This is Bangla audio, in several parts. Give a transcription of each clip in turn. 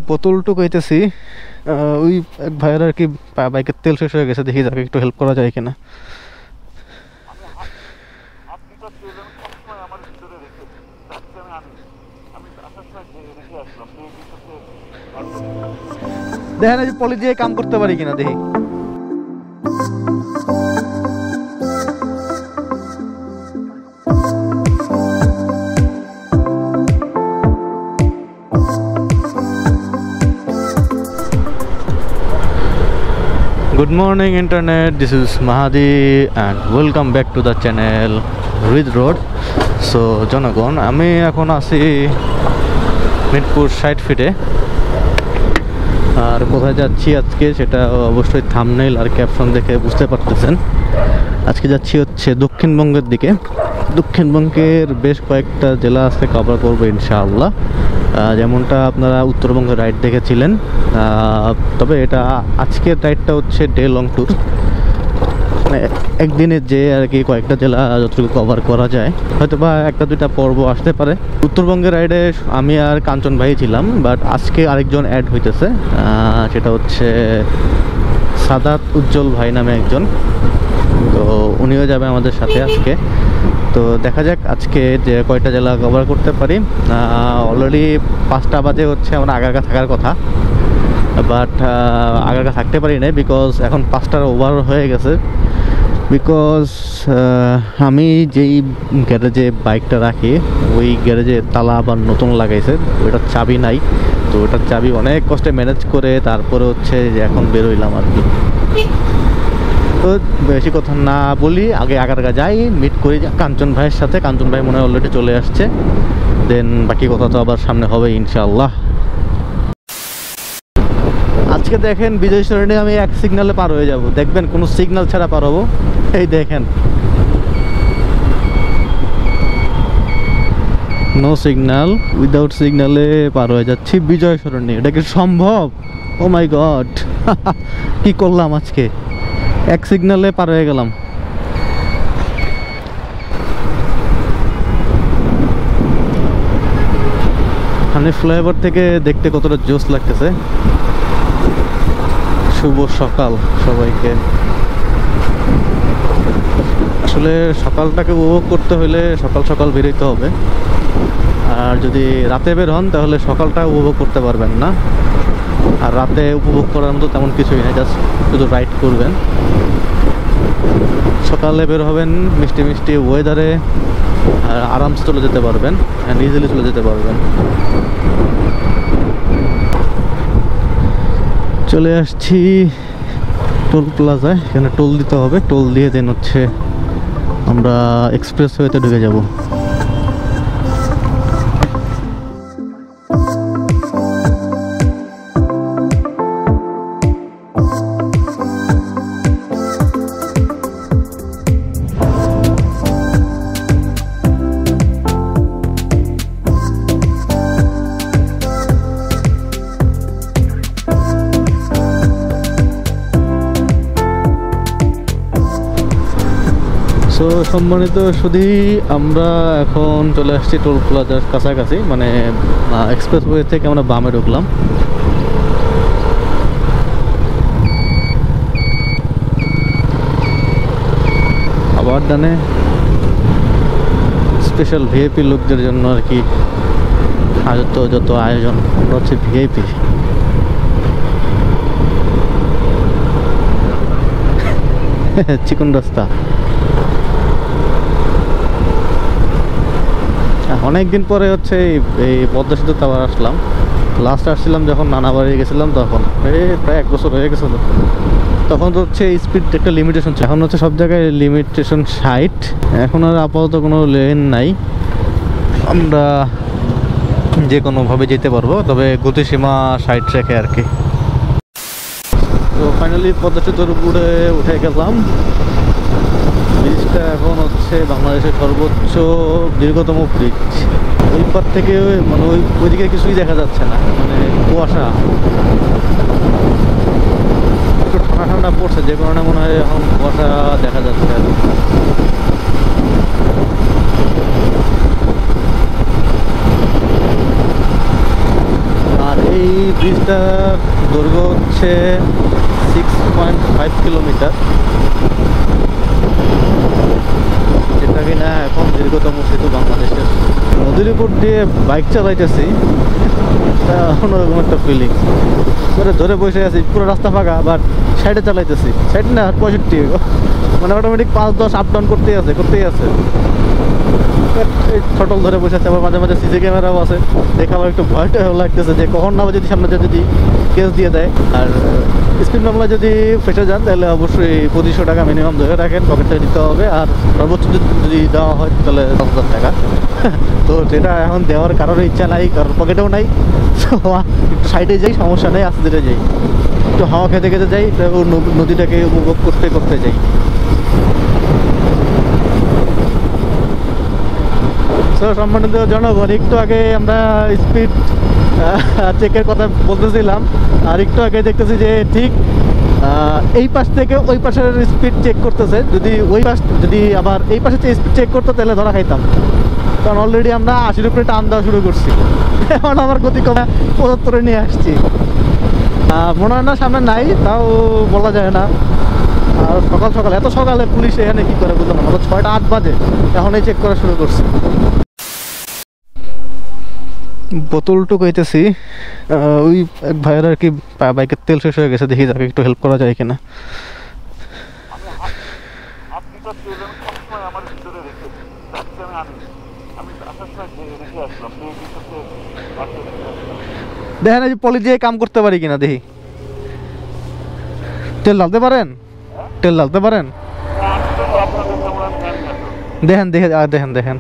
বোতলটুকু হইতেছি ওই এক ভাইয়ের আর কি বাইকের তেল শেষ হয়ে গেছে, দেখি তাকে একটু হেল্প করা যায় কিনা। দেখেন এই পলি দিয়ে কাম করতে পারি কিনা দেখি। Good morning internet, this is Mahadi and welcome back to the channel Rid Road. So জনগণ, আমি এখন আছি মিরপুর 60 ফিটে। আর কোথায় যাচ্ছি আজকে সেটা অবশ্যই থাম্বনেইল আর ক্যাপশন দেখে বুঝতে পারতেছেন। আজকে যাচ্ছি হচ্ছে দক্ষিণবঙ্গের দিকে। দক্ষিণবঙ্গের বেশ কয়েকটা জেলা আজকে কভার করবো ইনশাআল্লাহ। যেমনটা আপনারা উত্তরবঙ্গের রাইড দেখেছিলেন, তবে এটা আজকের রাইডটা হচ্ছে ডে লং ট্যুর, মানে একদিনের যে আর কি কয়েকটা জেলা যতটুকু কভার করা যায়, হয়তো বা একটা দুইটা পর্ব আসতে পারে। উত্তরবঙ্গের রাইডে আমি আর কাঞ্চন ভাই ছিলাম, বাট আজকে আরেকজন অ্যাড হইতেছে, সেটা হচ্ছে সাদাত উজ্জ্বল ভাই নামে একজন। তো উনিও যাবে আমাদের সাথে আজকে। তো দেখা যাক আজকে যে কয়টা জেলা কভার করতে পারি। অলরেডি 5টা বাজে হচ্ছে আমরা আগারগা থাকার কথা, বাট আগারগা থাকতে পারি না বিকজ এখন 5টার ওভার হয়ে গেছে। বিকজ আমি যেই গ্যারেজে বাইকটা রাখি ওই গ্যারেজে তালা আবার নতুন লাগাইছে, ওইটার চাবি নাই। তো ওটার চাবি অনেক কষ্টে ম্যানেজ করে তারপরে হচ্ছে যে এখন বেরোইলাম আর কি। তো বেশি কথা না বলি, আগে আগারগা যাই, মিট করি কাঞ্চন ভাইয়ের সাথে। কাঞ্চন ভাই মনে হয় অলরেডি চলে আসছে, দেন বাকি কথা তো আবার সামনে হবে ইনশাআল্লাহ। আজকে দেখেন বিজয় সরণি আমি এক সিগনালে পার হয়ে যাব, দেখবেন কোনো সিগন্যাল ছাড়া পার হবো। এই দেখেন নো সিগন্যাল, উইদাউট সিগন্যালে পার হয়ে যাচ্ছি বিজয় সরণি। এটা কি সম্ভব? ও মাই গড, কি করলাম আজকে, এক সিগন্যালে পার হয়ে গেলাম। মানে ফ্লাইওভার থেকে দেখতে কতটা জোস লাগতেছে। শুভ সকাল সবাইকে। আসলে সকালটাকে উপভোগ করতে হলে সকাল সকাল বেরোতে হবে, আর যদি রাতে বের হন তাহলে সকালটা উপভোগ করতে পারবেন না। আর রাতে উপভোগ করার মতো তেমন কিছুই নেই, জাস্ট শুধু রাইড করবেন। সকালে বের হবেন মিষ্টি মিষ্টি ওয়েদারে, আর আরামসে চলে যেতে পারবেন, অ্যান্ড ইজিলি চলে যেতে পারবেন। চলে আসছি টোল প্লাজায়, এখানে টোল দিতে হবে। টোল দিয়ে দেন হচ্ছে আমরা এক্সপ্রেসওয়েতে ঢুকে যাব। সো সম্মানিত শুধু আমরা এখন চলে আসছি টোল প্লাজার কাছাকাছি, মানে এক্সপ্রেসওয়ে থেকে আমরা বামে ঢুকলাম। আবার ডানে স্পেশাল ভিআইপি লোকদের জন্য আর কি যত আয়োজন, ওটা হচ্ছে ভিআইপি। চিকন রাস্তা। অনেকদিন পরে হচ্ছে এই পদ্মা সেতুতে আবার আসলাম। লাস্ট আসছিলাম যখন নানা বাড়ি গেছিলাম, তখন প্রায় 1 বছর হয়ে গেছে। তখন তো হচ্ছে স্পিড একটা লিমিটেশন, এখন হচ্ছে সব জায়গায় লিমিটেশন 60। এখন আর আপাতত কোনো লেন নাই, আমরা যে কোনোভাবে যেতে পারবো, তবে গতিসীমা 60 রেখে আর কি। তো ফাইনালি পদ্মা সেতুর উপরে উঠে গেলাম। ব্রিজটা এখন হচ্ছে বাংলাদেশের সর্বোচ্চ দীর্ঘতম ব্রিজ। ওই পার থেকে মানে ওইদিকে কিছুই দেখা যাচ্ছে না, মানে কুয়াশা। একটু ঠান্ডা ঠান্ডা পড়ছে, যে কারণে মনে হয় এখন কুয়াশা দেখা যাচ্ছে। আর এই ব্রিজটার দৈর্ঘ্য হচ্ছে 6.5 কিলোমিটার, যেটা কিনা এখন দীর্ঘতম সেতু বাংলাদেশের। নদীর উপর দিয়ে বাইক চালাইতেছি, অন্যরকম একটা ফিলিংস। ধরে বসে আছি, পুরো রাস্তা ফাঁকা, বাট সাইডে চালাইতেছি, সাইড না 65, মানে অটোমেটিক 5-10 আপ ডাউন করতেই আছে। থটল ধরে বসে আছে, আবার মাঝে মাঝে সিসি ক্যামেরাও আছে, দেখে আমার একটু ভয়টা লাগতেছে যে কখন না যদি সামনে যদি কেস দিয়ে দেয়। আর স্পিড মামলা যদি ফেসে যান তাহলে অবশ্যই 2500 টাকা মিনিমাম ধরে রাখেন, পকেটে দিতে হবে। আর সর্বোচ্চ যদি দেওয়া হয় তাহলে 10,000 টাকা। তো যেটা এখন দেওয়ার কারোর ইচ্ছা নাই, কারোর পকেটেও নাই। একটু সাইডে যাই, সমস্যা নেই, আস্তে ধীরে যাই, একটু হাওয়া খেতে খেতে যাই, নদীটাকে উপভোগ করতে করতে যাই। সম্মানিত জনগণ, একটু আগে আমরা স্পিড চেকের কথা বলতেছিলাম, আর একটু আগে দেখতেছি যে ঠিক এই পাশ থেকে ওই পাশের স্পিড চেক করতেছে। যদি আবার এই পাশে স্পিড চেক করতো তাহলে ধরা খাইতাম, কারণ অলরেডি আমরা 80-এর উপরে টান দেওয়া শুরু করছি। এখন আমার গতি কমে 75-এ নিয়ে আসছি। মনে হয় না সামনে নাই, তাও বলা যায় না। আর সকাল এত সকালে পুলিশ এখানে কি করে বুঝলাম না, 6টা 8 বাজে এখনই চেক করা শুরু করছে। বোতলটুকু হইতেছি, ওই এক ভাইয়ের আর কি বাইকের তেল শেষ হয়ে গেছে, দেখি তাকে একটু হেল্প করা যায় কিনা। দেখেন এই পলি দিয়ে কাম করতে পারি কিনা, দেখি তেল ঢালতে পারেন, দেখেন।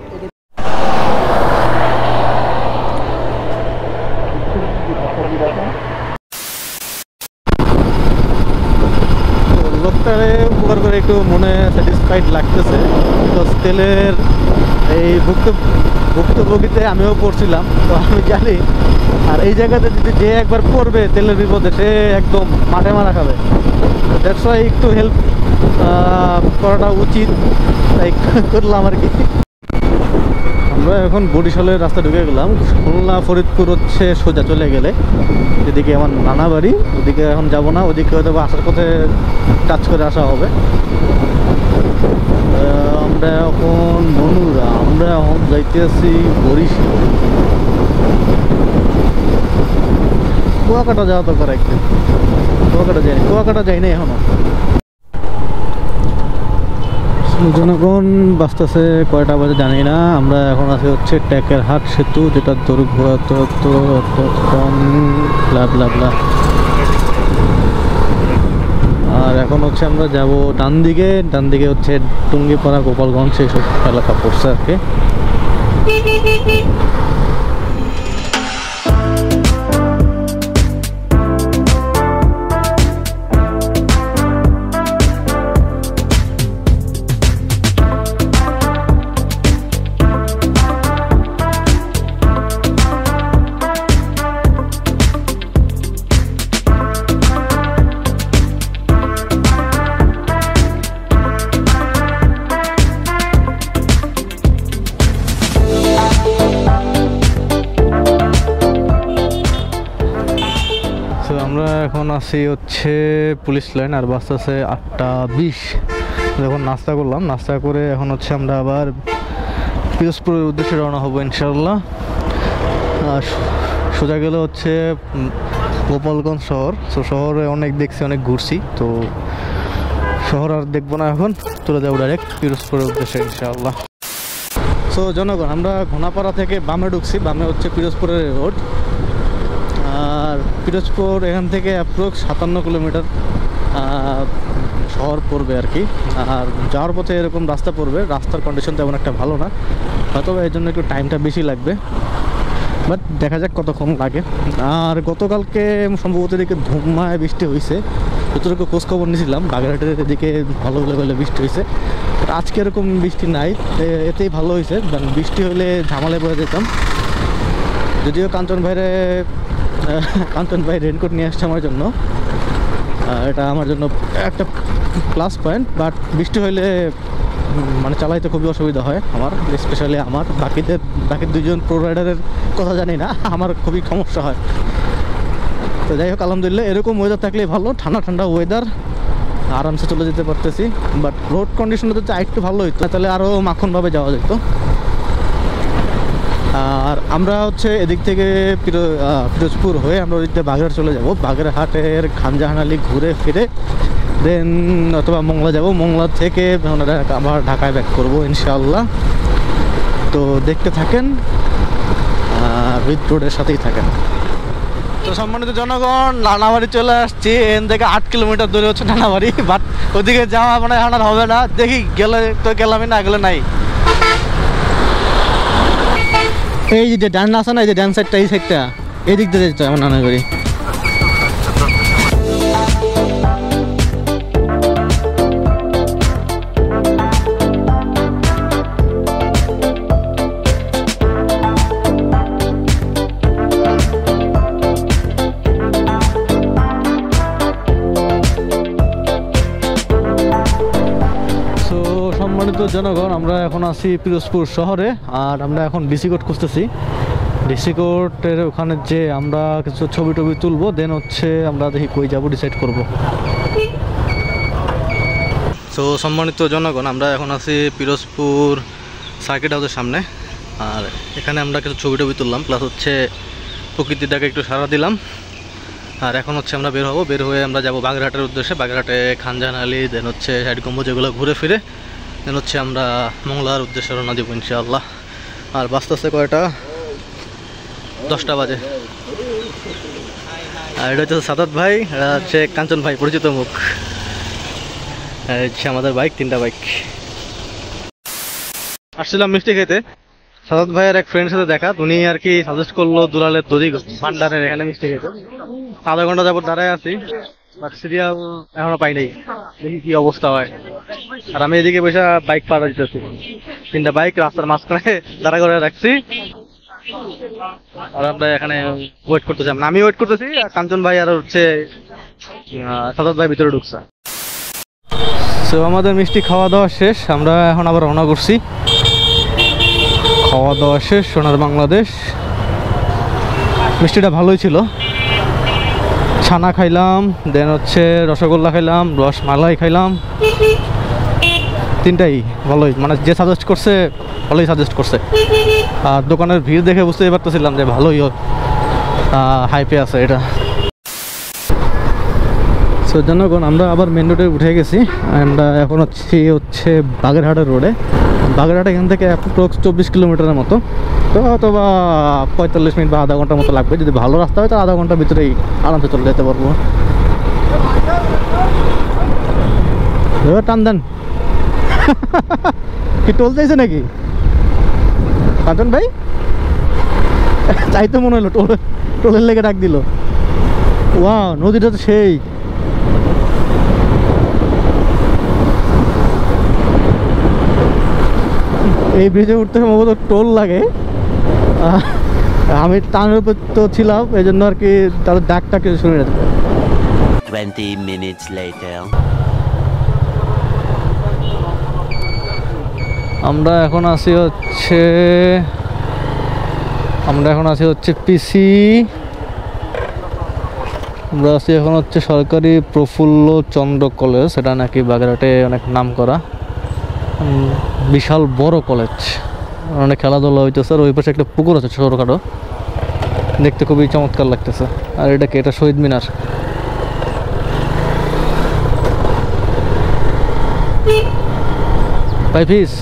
লোকটারে উপকার করে একটু মনে স্যাটিসফাইড লাগতেছে, বিকজ তেলের এই ভুক্তভোগীতে আমিও পড়ছিলাম, তো আমি জানি। আর এই জায়গাতে যদি যে একবার পড়বে তেলের বিপদে, সে একদম মাঠে মারা খাবে। দ্যাটস ওয়াই একটু হেল্প করাটা উচিত, তাই করলাম আর কি। আমরা এখন বরিশালের রাস্তা ঢুকে গেলাম। খুলনা ফরিদপুর হচ্ছে সোজা চলে গেলে, যেদিকে আমার নানা বাড়ি, ওদিকে এখন যাব না, ওদিকে হয়তো আসার পথে টাচ করে আসা হবে। আমরা এখন যাইতেছি বরিশাল। কুয়াকাটা যাওয়া দরকার একদিন, কুয়াকাটা যাইনি এখনো। জনগণ বাঁচতেছে কয়টা বাজে জানি না। আমরা এখন আছি হচ্ছে টেকেরহাট সেতু, যেটা দৈর্ঘ্য কম, আর এখন হচ্ছে আমরা যাব ডান দিকে হচ্ছে টুঙ্গিপাড়া, গোপালগঞ্জ, এইসব এলাকা পড়ছে আর কি। আমরা এখন আছি হচ্ছে পুলিশ লাইন, আর বাস আছে 8:20। যখন নাস্তা করলাম, নাস্তা করে এখন হচ্ছে আমরা আবার পিরোজপুরের উদ্দেশ্যে রওনা হবো ইনশাল্লাহ। সোজা গেলে হচ্ছে গোপালগঞ্জ শহর। তো শহরে অনেক দেখছি, অনেক ঘুরছি, তো শহর আর দেখবো না, এখন চলে যাবো ডাইরেক্ট পিরোজপুরের উদ্দেশ্যে ইনশাল্লাহ। সো জনগণ, আমরা ঘোনাপাড়া থেকে বামে ঢুকছি, বামে হচ্ছে পিরোজপুরের রোড। আর পিরোজপুর এখান থেকে অ্যাপ্রক্স 57 কিলোমিটার শহর পড়বে আর কি। আর যাওয়ার পথে এরকম রাস্তা পড়বে, রাস্তার কন্ডিশন তেমন একটা ভালো না, হয়তো এর জন্য একটু টাইমটা বেশি লাগবে, বাট দেখা যাক কতক্ষণ লাগে। আর গতকালকে সম্ভবত এদিকে ধুমায় বৃষ্টি হয়েছে, যতটুকু খোঁজখবর নিয়েছিলাম বাগেরহাটের এদিকে ভালো লেভেলে বৃষ্টি হয়েছে। আজকে এরকম বৃষ্টি নাই, এতেই ভালো হয়েছে, বৃষ্টি হলে ঝামেলায় পড়ে যেতাম। যদিও কাঞ্চন ভাই রেনকোট নিয়ে আসছে আমার জন্য, এটা আমার জন্য একটা প্লাস পয়েন্ট। বাট বৃষ্টি হলে মানে চালাইতে খুবই অসুবিধা হয় আমার, স্পেশালি বাকি 2জন প্রো রাইডারের কথা জানি না, আমার খুবই সমস্যা হয়। তো যাই হোক, আলহামদুলিল্লাহ এরকম ওয়েদার থাকলে ভালো, ঠান্ডা ঠান্ডা ওয়েদার, আরামসে চলে যেতে পারতেছি। বাট রোড কন্ডিশনটা তো একটু ভালো হইতো, তাহলে আরও মাখনভাবে যাওয়া যেত। আর আমরা হচ্ছে এদিক থেকে পিরোজপুর হয়ে আমরা ওদিক থেকে বাগেরহাট চলে যাব। বাগেরহাটের খানজাহান আলী ঘুরে ফিরে দেন অথবা মোংলা যাব, মোংলা থেকে আবার ঢাকায় ব্যাক করবো ইনশাআল্লাহ। তো দেখতে থাকেন, রিড রোডের সাথেই থাকেন। তো সম্মানিত জনগণ, নানাবাড়ি চলে আসছি। এখান থেকে 8 কিলোমিটার দূরে হচ্ছে নানাবাড়ি, বাট ওদিকে যাওয়া মানে হাঁটার হবে না। দেখি গেলে তো গেলামই, না গেলে নাই। এই যে ডান আছে না, এই যে ডান সাইডটা, এই সাইডটা, এই দিক দিয়ে যেতে আমার নানাবাড়ি। সম্মানিত জনগণ, আমরা এখন আছি পিরোজপুর শহরে, আর আমরা এখন ডিসি কোর্ট খুঁজতেছি। ডিসি কোর্টের ওখানে যে আমরা কিছু ছবি টবি তুলবো, দেন হচ্ছে আমরা দেখি কই যাবো ডিসাইড করব। তো সম্মানিত জনগণ, আমরা এখন আছি পিরোজপুর সার্কিট হাউসের সামনে, আর এখানে আমরা কিছু ছবি টবি তুললাম, প্লাস হচ্ছে প্রকৃতিটাকে একটু সাড়া দিলাম। আর এখন হচ্ছে আমরা বের হবো, বের হয়ে আমরা যাবো বাগেরহাটের উদ্দেশ্যে। বাগেরহাটে খানজাহান আলী, দেন হচ্ছে সাইড গম্বুজ, যেগুলো ঘুরে ফিরে দেন হচ্ছে আমরা মোংলার উদ্দেশ্যে রওনা দেবো ইনশাআল্লাহ। আর বাসতে আসতে কয়টা, 10টা বাজে। আর এটা হচ্ছে সাদাত ভাই, এটা হচ্ছে কাঞ্চন ভাই, পরিচিত মুখ। আর হচ্ছে আমাদের বাইক, 3টা বাইক। আসছিলাম মিষ্টি খেতে, সাদাত ভাইয়ের এক ফ্রেন্ডের সাথে দেখা, উনি আর কি সাজেস্ট করলো দুলালের দধি ভান্ডারের এখানে মিষ্টি খেতে। আধা ঘন্টা যাবত দাঁড়ায় আছি, বাট সিরিয়াল এখনো পাই নাই, দেখি কি অবস্থা হয়। আর আমি এদিকে বসে বাইক পাড়া দিতেছি, 3টা বাইক রাস্তার মাঝখানে দাঁড়া করে রাখছি। আর আমরা এখানে ওয়েট করতেছি, আমি ওয়েট করতেছি, আর কাঞ্চন ভাই আর হচ্ছে সাদাত ভাই ভিতরে ঢুকছে। তো আমাদের মিষ্টি খাওয়া দাওয়া শেষ, আমরা এখন আবার রওনা করছি। খাওয়া দাওয়া শেষ, সোনার বাংলাদেশ। মিষ্টিটা ভালোই ছিল, ছানা খাইলাম, দেন হচ্ছে রসগোল্লা খাইলাম, রসমালাই খাইলাম, 3টাই ভালোই, মানে যে সাজেস্ট করছে ভালোই সাজেস্ট করছে। আর দোকানের ভিড় দেখে বুঝতেই পারতেছিলাম যে ভালোই হাইপে আছে এটা। সো জনগণ, আমরা আবার মেন রোডে উঠে গেছি, আমরা এখন হচ্ছে বাগেরহাটের রোডে। বাগেরহাট এখান থেকে অ্যাপ্রক্স 24 কিলোমিটারের মতো, তো অথবা 45 মিনিট বা আধা ঘন্টার মতো লাগবে। যদি ভালো রাস্তা হয় তো আধা ঘন্টার ভিতরেই আরামসে চলে যেতে পারবো। টান দেন কি টোল চাইছে নাকি কাঞ্চন ভাই? তাই তো মনে হলো, টোলের লেগে ডাক দিল। ওয়া, নদীটা তো সেই। এই ব্রিজে উঠতে সম্ভবত টোল লাগে। আমি টানের উপর তো ছিলাম, এই জন্য আর কি তাদের ডাকটা কিছু শুনে যেতে। 20 minutes later. আমরা এখন আছি হচ্ছে পিসি। আমরা আছি এখন হচ্ছে সরকারি প্রফুল্ল চন্দ্র কলেজ, এটা নাকি বাগেরহাটে অনেক নাম করা, বিশাল বড় কলেজ, অনেক খেলাধুলা হইতেছে। আর ওই পাশে একটা পুকুর আছে ছোটখাটো, দেখতে খুবই চমৎকার লাগতেছে। আর এটা কি, এটা শহীদ মিনার। ভাই ফিস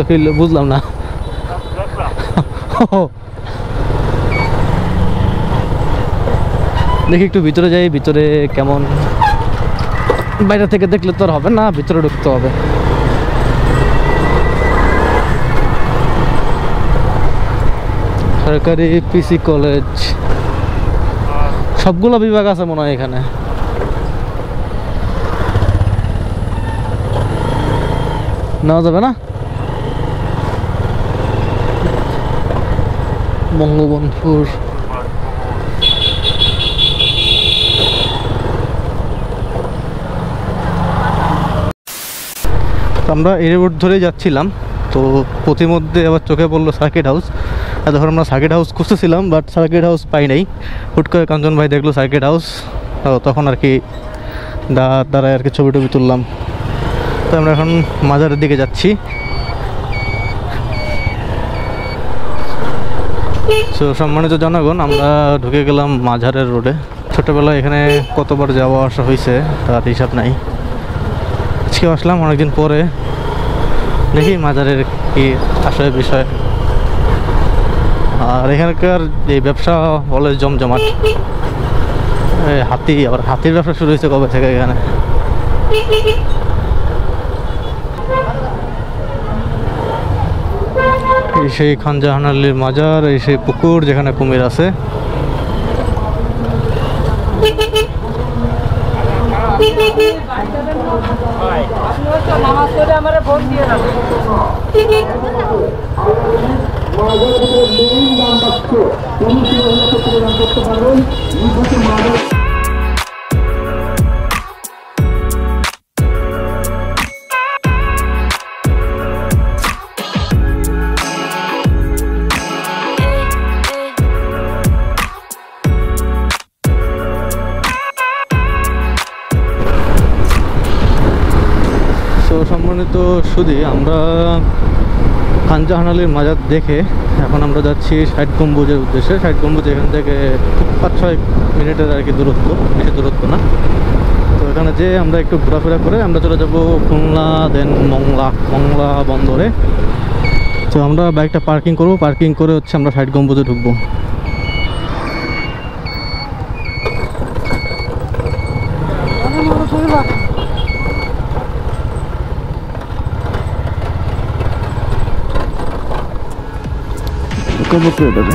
ফিল বুঝলাম না। দেখি একটু ভিতরে যাই, ভিতরে কেমন। বাইরে থেকে দেখলে তো আর হবে না, ভিতরে ঢুকতে হবে। সরকারি পিসি কলেজ, সবগুলো বিভাগ আছে মনে হয় এখানে। নেওয়া যাবে না? বঙ্গবন্ধুর আমরা এই রোড ধরেই যাচ্ছিলাম, তো প্রতিমধ্যে আবার চোখে পড়লো সার্কিট হাউস। তখন আমরা সার্কিট হাউস খুঁজতেছিলাম, বাট সার্কিট হাউস পাই নাই। হুট করে কাঞ্চন ভাই দেখলো সার্কিট হাউস, তখন আর কি দাঁড়ায় আর কি ছবি টবি তুললাম। তো আমরা এখন মাজারের দিকে যাচ্ছি। তো সম্মানিত জনগণ, আমরা ঢুকে গেলাম মাজারের রোডে। ছোটোবেলায় এখানে কতবার যাওয়া আসা হয়েছে তার হিসাব নাই। আজকে আসলাম অনেকদিন পরে, দেখি মাজারের কি আসলে বিষয়। আর এখানকার এই ব্যবসা বলে জমজমাট। হাতি, আবার হাতির ব্যবসা শুরু হয়েছে কবে থেকে এখানে। এই সেই খান জাহান আলীর মাজার, এই সেই পুকুর যেখানে কুমির আছে। সম্মানিত শুধু আমরা খান জাহান আলীর মাজার দেখে এখন আমরা যাচ্ছি ষাট গম্বুজের উদ্দেশ্যে। ষাট গম্বুজ এখান থেকে 5-6 মিনিটের আর কি দূরত্ব, বেশি দূরত্ব না। তো এখানে যে আমরা একটু ঘোরাফেরা করে আমরা চলে যাব খুলনা, দেন মংলা বন্দরে। তো আমরা বাইকটা পার্কিং করব, পার্কিং করে হচ্ছে আমরা ষাট গম্বুজে ঢুকবো। কবে তো এটাতে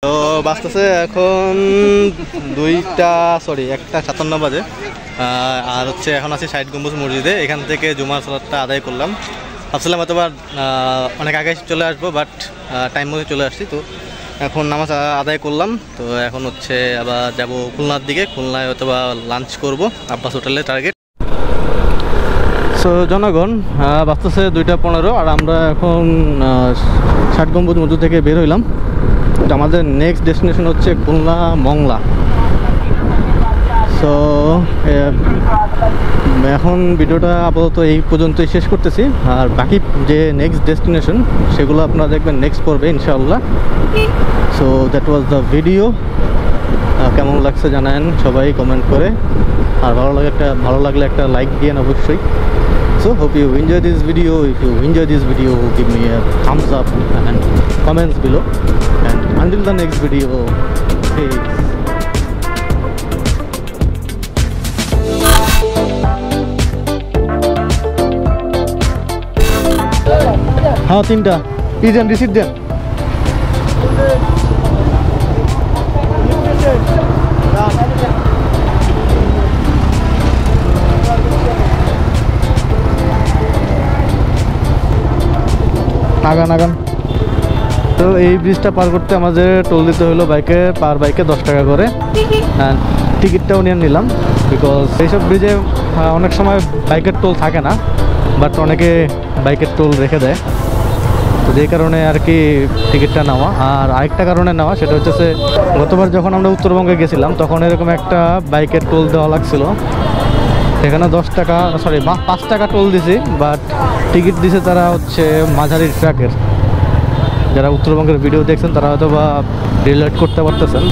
তো বাঁচতেছে এখন 1:57 বাজে। আর হচ্ছে এখন আছি ষাট গম্বুজ মসজিদে। এখান থেকে জুমার সালাতটা আদায় করলাম। ভাবছিলাম হয়তো অনেক আগে চলে আসবো, বাট টাইম মতো চলে আসছি। তো এখন নামাজ আদায় করলাম। তো এখন হচ্ছে আবার যাব খুলনার দিকে। খুলনায় হয়তো লাঞ্চ করবো আব্বাস হোটেলে, টার্গেট। সো জনগণ, বাঁচতেছে 2:15 আর আমরা এখন ষাট গম্বুজ মসজিদ থেকে বের হইলাম। আমাদের নেক্সট ডেস্টিনেশন হচ্ছে খুলনা মংলা। সো এখন ভিডিওটা আপাতত এই পর্যন্তই শেষ করতেছি। আর বাকি যে নেক্সট ডেস্টিনেশন সেগুলো আপনারা দেখবেন নেক্সট পর্বে ইনশাআল্লাহ। So that was the video. কেমন লাগছে জানান সবাই কমেন্ট করে। আর ভালো লাগলে একটা লাইক দিয়েন অবশ্যই। So hope you enjoy this video. If you enjoy this video, give me a thumbs up and comments below. And until the next video, peace. हाँ 3টা ইজেন রিসিট দেন। নাগান। তো এই ব্রিজটা পার করতে আমাদের টোল দিতে হলো পার বাইকে 10 টাকা করে। টিকিটটাও নিয়ে নিলাম, বিকজ এইসব ব্রিজে অনেক সময় বাইকের টোল থাকে না, বাট অনেকে বাইকের টোল রেখে দেয়। তো যেই কারণে আর কি টিকিটটা নেওয়া। আর আরেকটা কারণে নেওয়া, সেটা হচ্ছে গতবার যখন আমরা উত্তরবঙ্গে গেছিলাম তখন এরকম একটা বাইকের টোল দেওয়া লাগছিল। এখানে 10 টাকা সরি 5 টাকা টোল দিছি, বাট টিকিট দিছে তারা হচ্ছে মাঝারি ট্রাকের। যারা উত্তরবঙ্গের ভিডিও দেখছেন তারা হয়তো বা রিলেট করতে পারতেছেন।